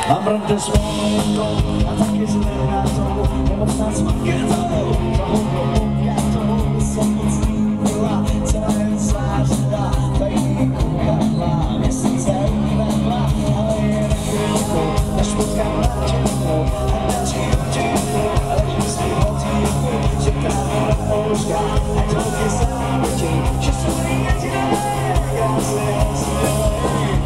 Mám pravdu svou a taky si nehrázou, nemocná s maketou, zahodnou pětou, samotný byla, celá jen zářila, tajný kuchadla, měsíce uvedla, ale je na chvilku, než potkám náčenku, a další hodinku, ležím si hodinku, čekám na pouška, ať holky se naučí, že jsou jediné, já si osvětlím.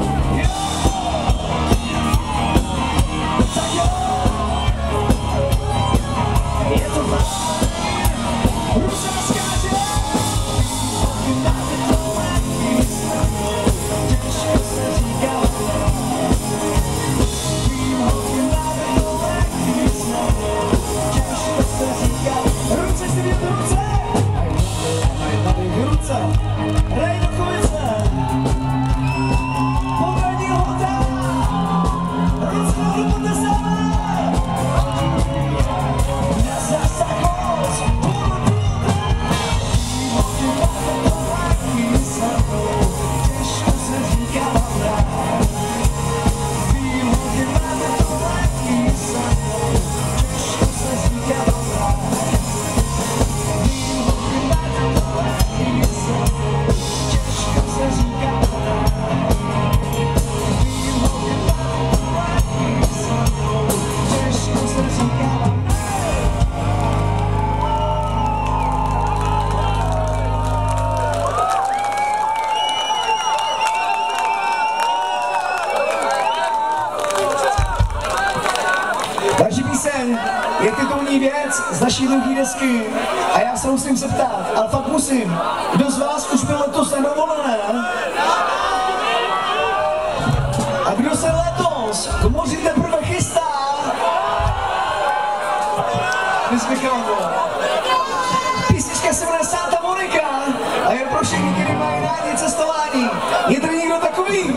Další píseň je titulní věc z naší dlouhé desky a já se musím zeptat, ale fakt musím, kdo z vás už byl letos na dovolené? A kdo se letos k moři teprve chystá? Písnička se jmenuje Santa Monica a je pro všechny, kteří mají rádi cestování. Je tady někdo takový?